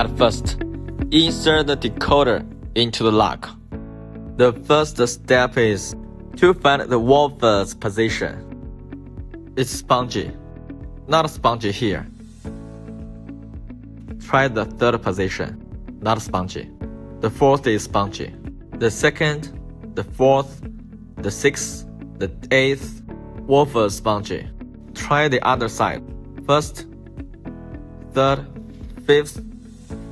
At first, insert the decoder into the lock. The first step is to find the woofer's position. It's spongy, not spongy here. Try the third position, not spongy. The fourth is spongy. The second, the fourth, the sixth, the eighth, woofer spongy. Try the other side. First, third, fifth,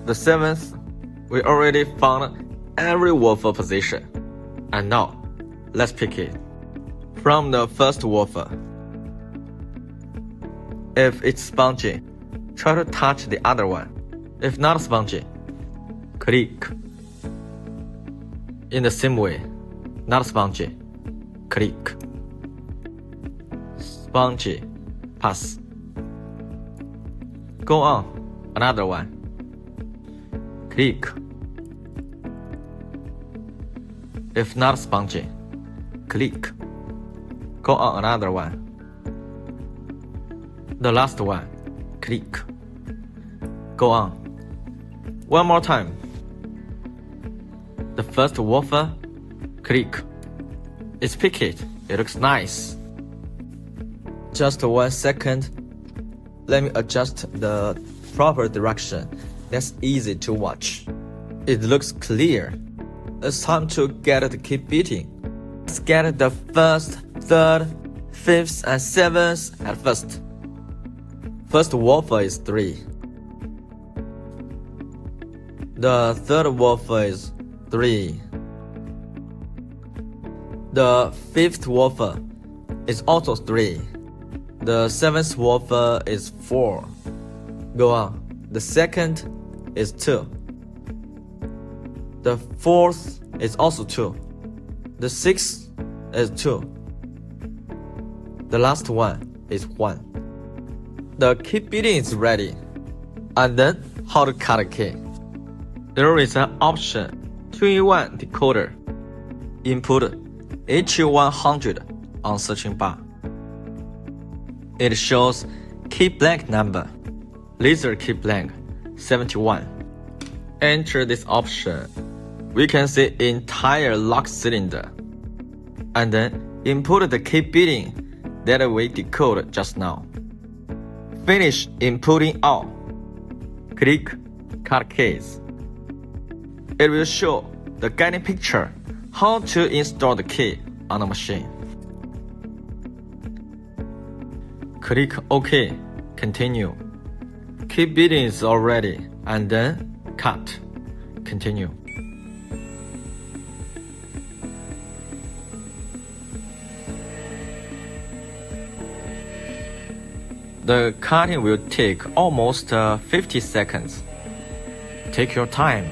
the seventh. We already found every woofer position. And now, let's pick it. From the first woofer. If it's spongy, try to touch the other one. If not spongy, click. In the same way, not spongy, click. Spongy, pass. Go on, another one. Click. If not spongy, click. Go on another one. The last one, click. Go on. One more time. The first woofer, click. It's picked. It looks nice. Just 1 second. Let me adjust the proper direction. That's easy to watch. It looks clear. It's time to get the keep beating. Let's get the first, third, fifth, and seventh at first. First woofer is 3. The third woofer is 3. The fifth woofer is also 3. The seventh woofer is 4. Go on. The second is 2. The fourth is also 2. The sixth is 2. The last one is 1. The key beating is ready. And then, how to cut a key. There is an option 2-in-1 decoder. Input HU100 on searching bar. It shows key blank number, laser key blank 71. Enter this option. We can see entire lock cylinder. And then input the key beating that we decoded just now. Finish inputting all. Click Cut Keys. It will show the guiding picture how to install the key on the machine. Click OK. Continue. Key beating is already, and then cut. Continue. The cutting will take almost 50 seconds. Take your time.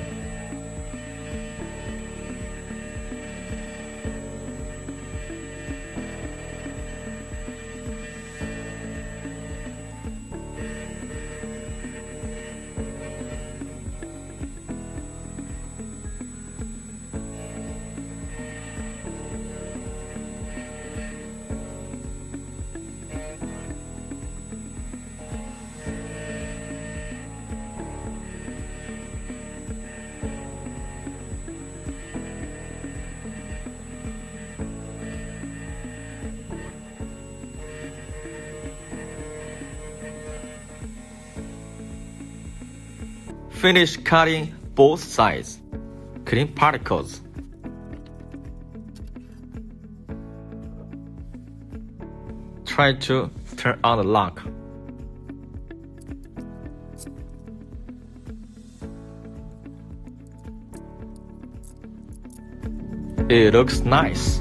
Finish cutting both sides. Clean particles. Try to turn on the lock. It looks nice.